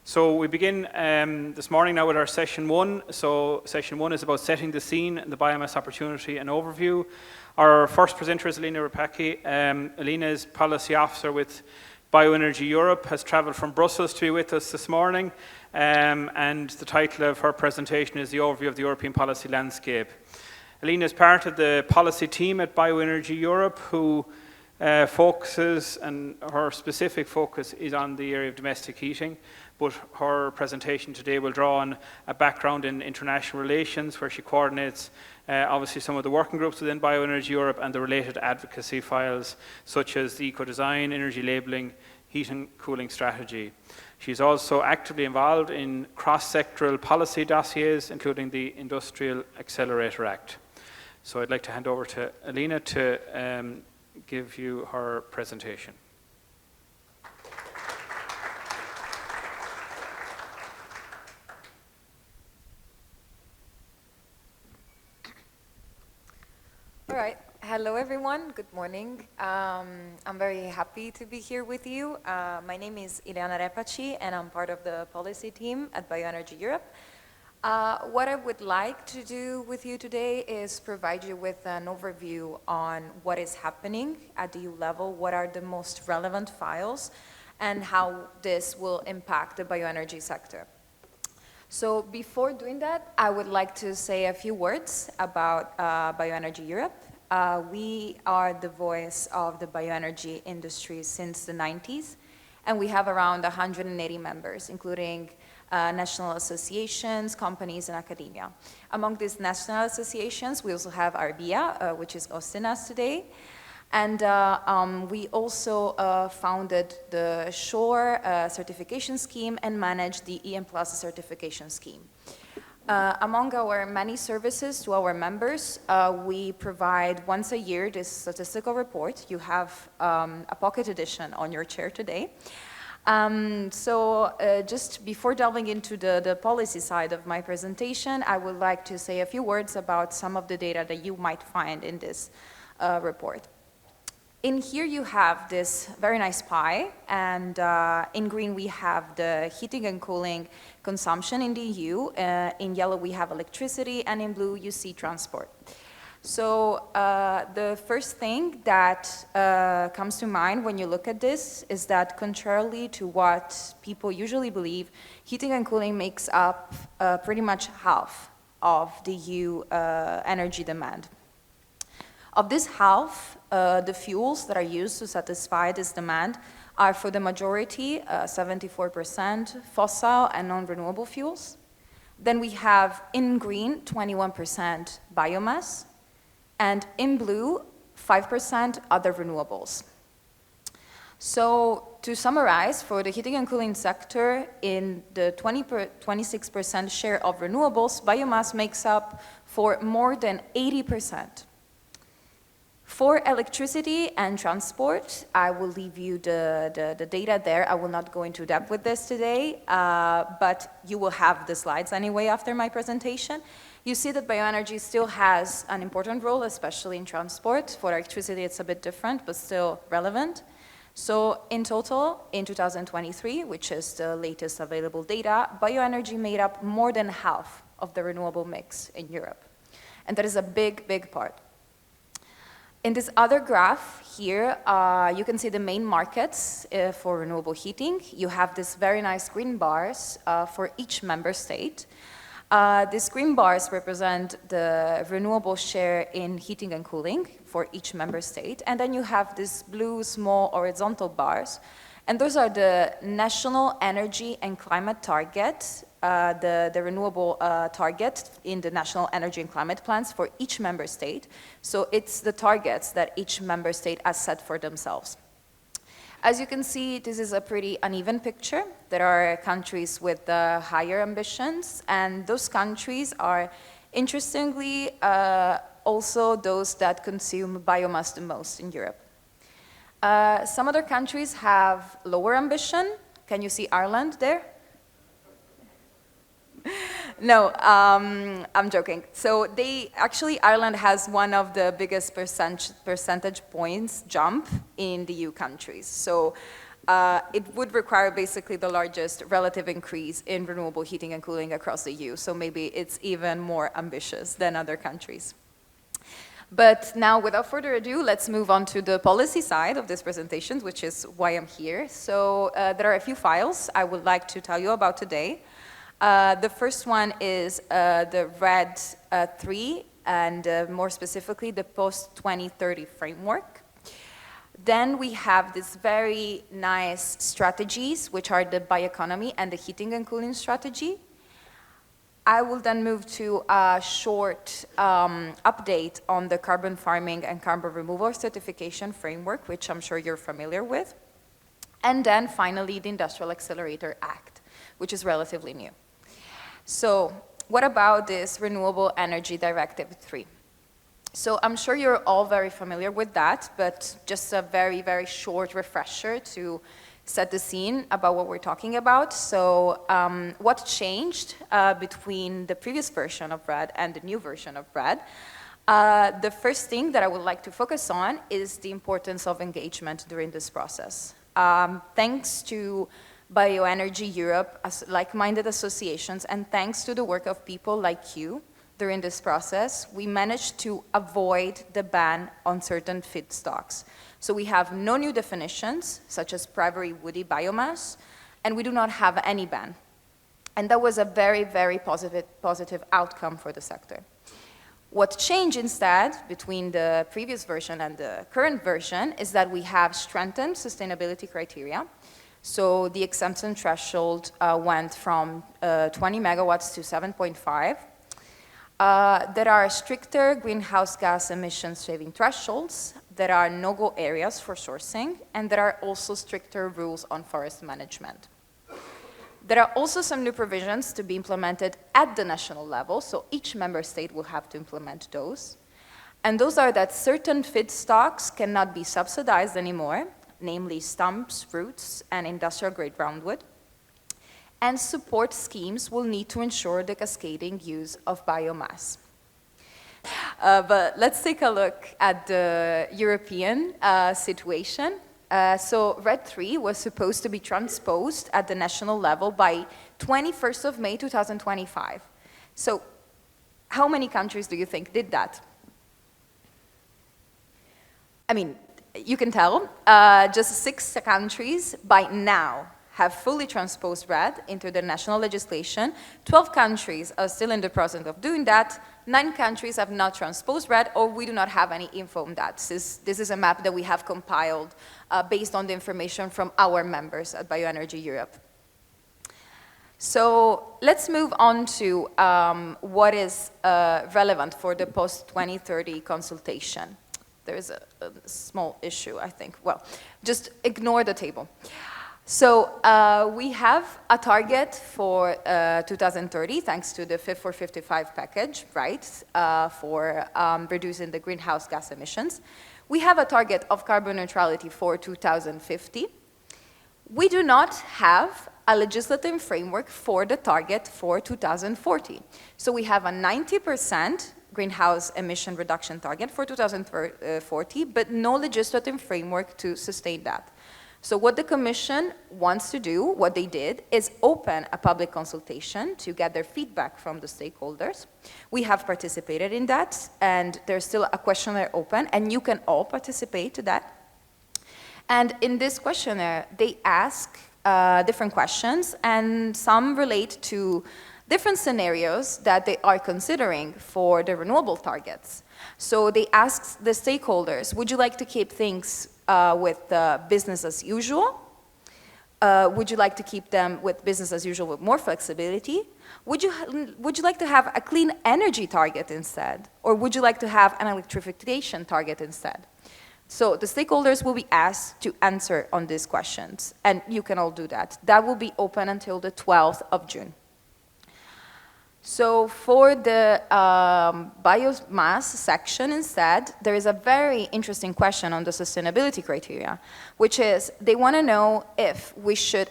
So we begin this morning now with our session one. So session one is about setting the scene, the biomass opportunity and overview. Our first presenter is Ileana Repaci. Ileana is policy officer with Bioenergy Europe, has travelled from Brussels to be with us this morning, and the title of her presentation is the overview of the European policy landscape. Ileana is part of the policy team at Bioenergy Europe, who focuses, and her specific focus is on the area of domestic heating, but her presentation today will draw on a background in international relations, where she coordinates obviously some of the working groups within Bioenergy Europe and the related advocacy files, such as the eco-design, energy labelling, heat and cooling strategy. She's also actively involved in cross-sectoral policy dossiers, including the Industrial Accelerator Act. So I'd like to hand over to Ileana to give you her presentation. All right. Hello, everyone. Good morning. I'm very happy to be here with you. My name is Ileana Repaci, and I'm part of the policy team at Bioenergy Europe. What I would like to do with you today is provide you with an overview on what is happening at the EU level, what are the most relevant files, and how this will impact the bioenergy sector. So before doing that, I would like to say a few words about Bioenergy Europe. We are the voice of the bioenergy industry since the 90s, and we have around 180 members, including national associations, companies, and academia. Among these national associations, we also have IrBEA, which is hosting us today. And we also founded the SHORE certification scheme and managed the EM Plus certification scheme. Among our many services to our members, we provide once a year this statistical report. You have a pocket edition on your chair today. Just before delving into the policy side of my presentation, I would like to say a few words about some of the data that you might find in this report. In here you have this very nice pie, and in green we have the heating and cooling consumption in the EU. In yellow we have electricity, and in blue you see transport. So the first thing that comes to mind when you look at this is that, contrarily to what people usually believe, heating and cooling makes up pretty much half of the EU energy demand. Of this half, the fuels that are used to satisfy this demand are, for the majority, 74% fossil and non-renewable fuels. Then we have, in green, 21% biomass, and in blue, 5% other renewables. So to summarize, for the heating and cooling sector, in the 26% share of renewables, biomass makes up for more than 80%. For electricity and transport, I will leave you the data there. I will not go into depth with this today, but you will have the slides anyway after my presentation. You see that bioenergy still has an important role, especially in transport. For electricity, it's a bit different, but still relevant. So in total, in 2023, which is the latest available data, bioenergy made up more than half of the renewable mix in Europe. And that is a big, big part. In this other graph here, you can see the main markets for renewable heating. You have these very nice green bars for each member state. These green bars represent the renewable share in heating and cooling for each member state. And then you have these blue small horizontal bars. And those are the national energy and climate target, the renewable target in the national energy and climate plans for each member state. So it's the targets that each member state has set for themselves. As you can see, this is a pretty uneven picture. There are countries with higher ambitions, and those countries are, interestingly, also those that consume biomass the most in Europe. Some other countries have lower ambition. Can you see Ireland there? No, I'm joking. So Ireland has one of the biggest percentage points jump in the EU countries. So it would require basically the largest relative increase in renewable heating and cooling across the EU. So maybe it's even more ambitious than other countries. But now, without further ado, let's move on to the policy side of this presentation, which is why I'm here. So there are a few files I would like to tell you about today. The first one is the RED 3, and more specifically, the post-2030 framework. Then we have these very nice strategies, which are the bioeconomy and the heating and cooling strategy. I will then move to a short update on the carbon farming and carbon removal certification framework, which I'm sure you're familiar with. And then finally, the Industrial Accelerator Act, which is relatively new. So what about this Renewable Energy Directive 3? So I'm sure you're all very familiar with that, but just a very, very short refresher to set the scene about what we're talking about. So what changed between the previous version of RED and the new version of RED? The first thing that I would like to focus on is the importance of engagement during this process. Thanks to Bioenergy Europe, as like-minded associations, and thanks to the work of people like you during this process, we managed to avoid the ban on certain feedstocks. So we have no new definitions, such as primary woody biomass, and we do not have any ban. And that was a very, very positive outcome for the sector. What changed instead between the previous version and the current version is that we have strengthened sustainability criteria. So the exemption threshold went from 20 megawatts to 7.5. There are stricter greenhouse gas emissions saving thresholds. There are no-go areas for sourcing, and there are also stricter rules on forest management. There are also some new provisions to be implemented at the national level, so each member state will have to implement those. And those are that certain feedstocks cannot be subsidized anymore, namely stumps, roots, and industrial-grade groundwood. And support schemes will need to ensure the cascading use of biomass. But let's take a look at the European situation. So RED 3 was supposed to be transposed at the national level by 21st of May 2025. So how many countries do you think did that? I mean, you can tell, just 6 countries by now have fully transposed RED into their national legislation. 12 countries are still in the process of doing that. 9 countries have not transposed RED, or we do not have any info on that. This is a map that we have compiled based on the information from our members at Bioenergy Europe. So let's move on to what is relevant for the post-2030 consultation. There is a small issue, I think. Well, just ignore the table. So we have a target for 2030, thanks to the Fit for 55 package, right, for reducing the greenhouse gas emissions. We have a target of carbon neutrality for 2050. We do not have a legislative framework for the target for 2040. So we have a 90% greenhouse emission reduction target for 2040, but no legislative framework to sustain that. So what the Commission wants to do, what they did, is open a public consultation to get their feedback from the stakeholders. We have participated in that, and there's still a questionnaire open, and you can all participate to that. And in this questionnaire, they ask different questions, and some relate to different scenarios that they are considering for the renewable targets. So they ask the stakeholders, would you like to keep things with business as usual? Would you like to keep them with business as usual with more flexibility? Would you like to have a clean energy target instead? Or would you like to have an electrification target instead? So the stakeholders will be asked to answer on these questions, and you can all do that. That will be open until the 12th of June. So for the biomass section instead, there is a very interesting question on the sustainability criteria, which is they want to know if we should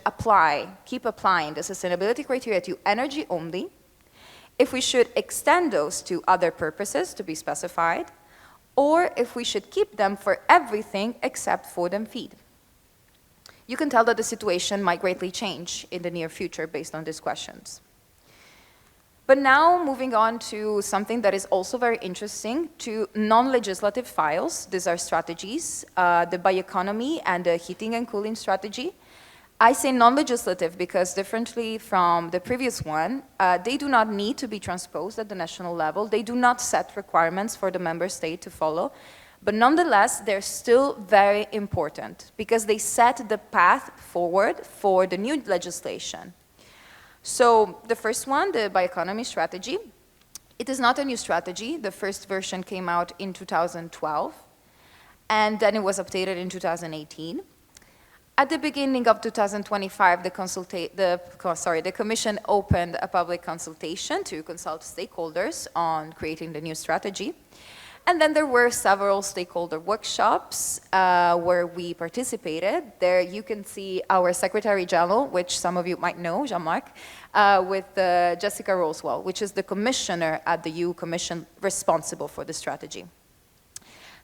keep applying the sustainability criteria to energy only, if we should extend those to other purposes to be specified, or if we should keep them for everything except for the feed. you can tell that the situation might greatly change in the near future based on these questions. But now, moving on to something that is also very interesting, to non-legislative files. These are strategies, the bioeconomy and the heating and cooling strategy. I say non-legislative because differently from the previous one, they do not need to be transposed at the national level. They do not set requirements for the member state to follow. But nonetheless, they're still very important because they set the path forward for the new legislation. So the first one, the bioeconomy strategy, it is not a new strategy. The first version came out in 2012, and then it was updated in 2018. At the beginning of 2025, the Commission opened a public consultation to consult stakeholders on creating the new strategy. And then there were several stakeholder workshops where we participated. There you can see our Secretary General, which some of you might know, Jean-Marc, with Jessica Roswell, which is the commissioner at the EU Commission responsible for the strategy.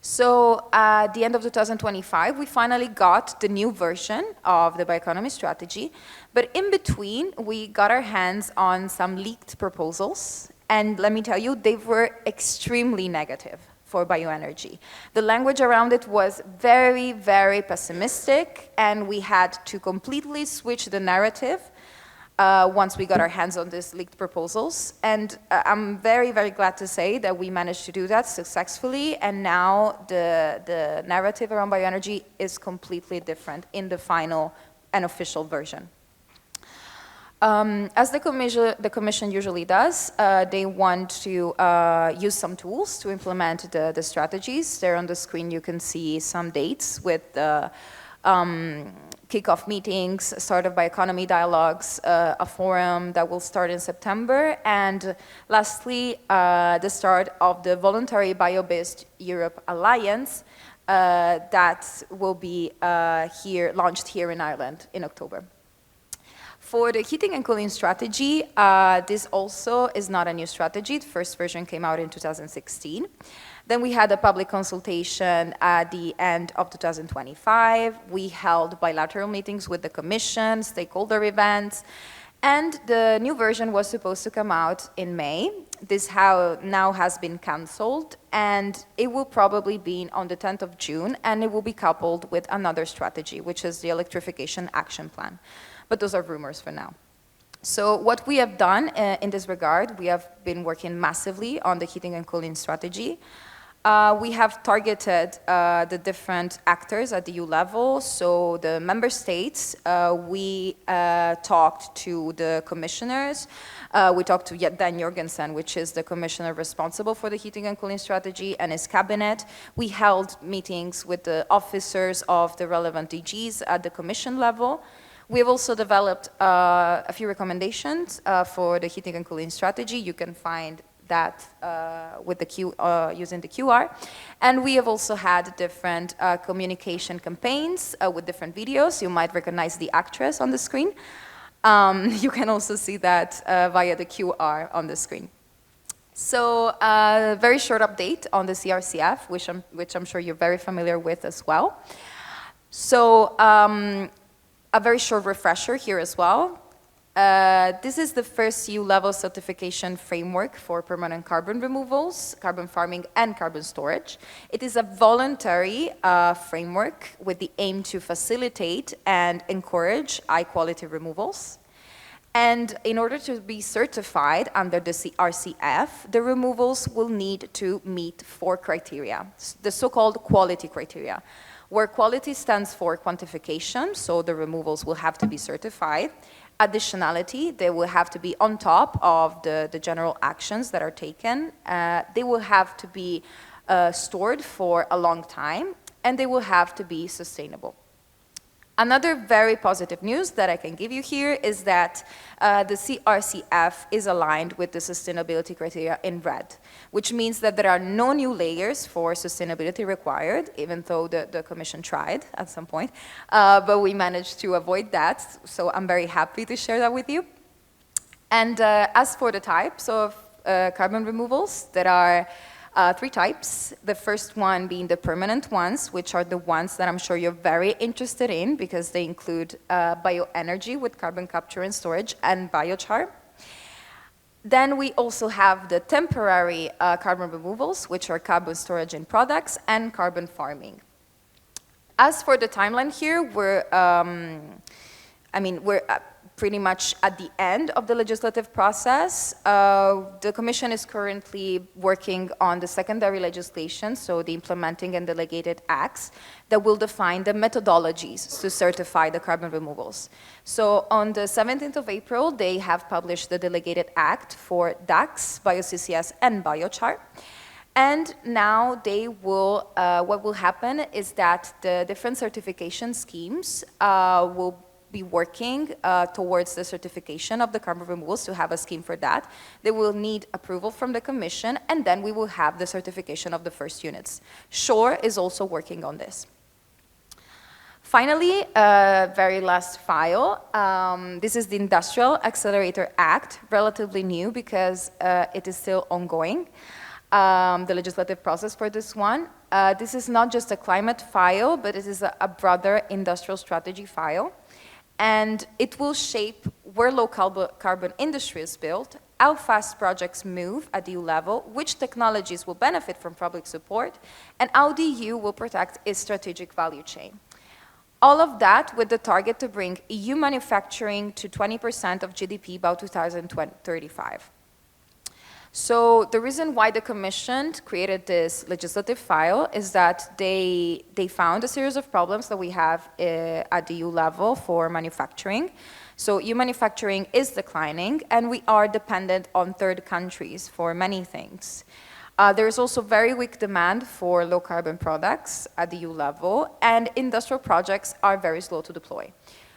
So at the end of 2025, we finally got the new version of the bioeconomy strategy. But in between, we got our hands on some leaked proposals. And let me tell you, they were extremely negative for bioenergy. The language around it was very, very pessimistic, and we had to completely switch the narrative once we got our hands on these leaked proposals. And I'm very, very glad to say that we managed to do that successfully, and now the narrative around bioenergy is completely different in the final and official version. As the Commission usually does, they want to use some tools to implement the strategies. There on the screen you can see some dates with the kickoff meetings, start of bioeconomy dialogues, a forum that will start in September, and lastly, the start of the voluntary Bio-Based Europe Alliance that will be launched here in Ireland in October. For the heating and cooling strategy, this also is not a new strategy. The first version came out in 2016. Then we had a public consultation at the end of 2025. We held bilateral meetings with the Commission, stakeholder events, and the new version was supposed to come out in May. This now has been cancelled, and it will probably be on the 10th of June, and it will be coupled with another strategy, which is the Electrification Action Plan. But those are rumors for now. So what we have done in this regard, we have been working massively on the heating and cooling strategy. We have targeted the different actors at the EU level. So the member states, we talked to the commissioners. We talked to Dan Jorgensen, which is the commissioner responsible for the heating and cooling strategy, and his cabinet. We held meetings with the officers of the relevant DGs at the Commission level. We have also developed a few recommendations for the heating and cooling strategy. You can find that with using the QR. And we have also had different communication campaigns with different videos. You might recognize the actress on the screen. You can also see that via the QR on the screen. So a very short update on the CRCF, which I'm sure you're very familiar with as well. So a very short refresher here as well. This is the first EU-level certification framework for permanent carbon removals, carbon farming, and carbon storage. It is a voluntary framework with the aim to facilitate and encourage high-quality removals. And in order to be certified under the CRCF, the removals will need to meet 4 criteria, the so-called quality criteria, where quality stands for quantification, so the removals will have to be certified. Additionality, they will have to be on top of the general actions that are taken. They will have to be stored for a long time, and they will have to be sustainable. Another very positive news that I can give you here is that the CRCF is aligned with the sustainability criteria in red, which means that there are no new layers for sustainability required, even though the Commission tried at some point, but we managed to avoid that, so I'm very happy to share that with you. And as for the types of carbon removals that are three types. The first one being the permanent ones, which are the ones that I'm sure you're very interested in because they include bioenergy with carbon capture and storage and biochar. Then we also have the temporary carbon removals, which are carbon storage in products and carbon farming. As for the timeline here, we're pretty much at the end of the legislative process. The Commission is currently working on the secondary legislation, so the implementing and delegated acts that will define the methodologies to certify the carbon removals. So on the 17th of April, they have published the delegated act for DAX, bio-CCS, and biochar. And now they will, what will happen is that the different certification schemes will be working towards the certification of the carbon removals to have a scheme for that. They will need approval from the Commission, and then we will have the certification of the first units. SURE is also working on this. Finally, very last file. This is the Industrial Accelerator Act, relatively new because it is still ongoing. The legislative process for this one. This is not just a climate file, but it is a broader industrial strategy file. And it will shape where low carbon industry is built, how fast projects move at EU level, which technologies will benefit from public support, and how the EU will protect its strategic value chain. All of that with the target to bring EU manufacturing to 20% of GDP by 2035. So the reason why the Commission created this legislative file is that they found a series of problems that we have at the EU level for manufacturing. So EU manufacturing is declining, and we are dependent on third countries for many things. There is also very weak demand for low carbon products at the EU level, and industrial projects are very slow to deploy.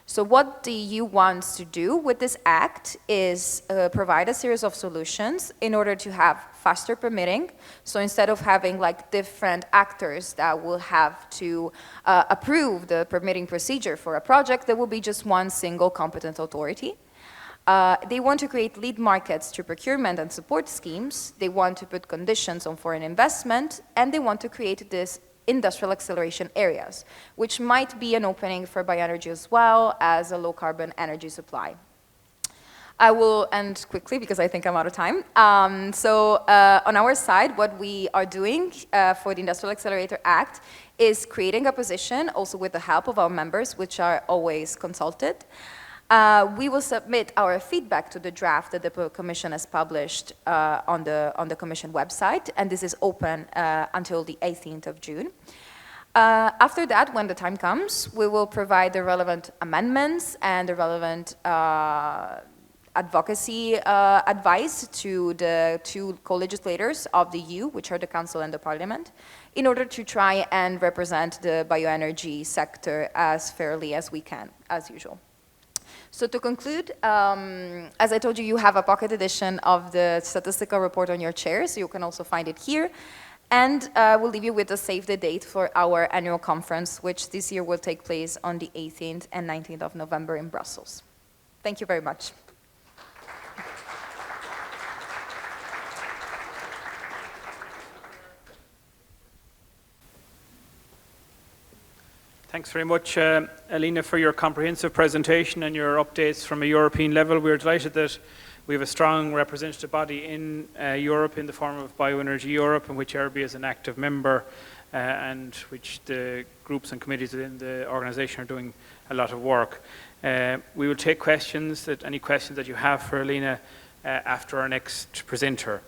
So what the EU wants to do with this act is provide a series of solutions in order to have faster permitting. So instead of having like different actors that will have to approve the permitting procedure for a project, there will be just one single competent authority. They want to create lead markets through procurement and support schemes. They want to put conditions on foreign investment, and they want to create this industrial acceleration areas, which might be an opening for bioenergy as well as a low carbon energy supply. I will end quickly because I think I'm out of time. On our side, what we are doing for the Industrial Accelerator Act is creating a position also with the help of our members, which are always consulted. We will submit our feedback to the draft that the Commission has published on the Commission website, and this is open until the 18th of June. After that, when the time comes, we will provide the relevant amendments and the relevant advocacy advice to the two co-legislators of the EU, which are the Council and the Parliament, in order to try and represent the bioenergy sector as fairly as we can, as usual. So to conclude, as I told you, you have a pocket edition of the statistical report on your chairs. So you can also find it here. And we'll leave you with a save the date for our annual conference, which this year will take place on the 18th and 19th of November in Brussels. Thank you very much. Thanks very much, Ileana, for your comprehensive presentation and your updates from a European level. We're delighted that we have a strong representative body in Europe in the form of Bioenergy Europe, in which IrBEA is an active member and which the groups and committees within the organisation are doing a lot of work. We will take questions, any questions that you have for Ileana after our next presenter.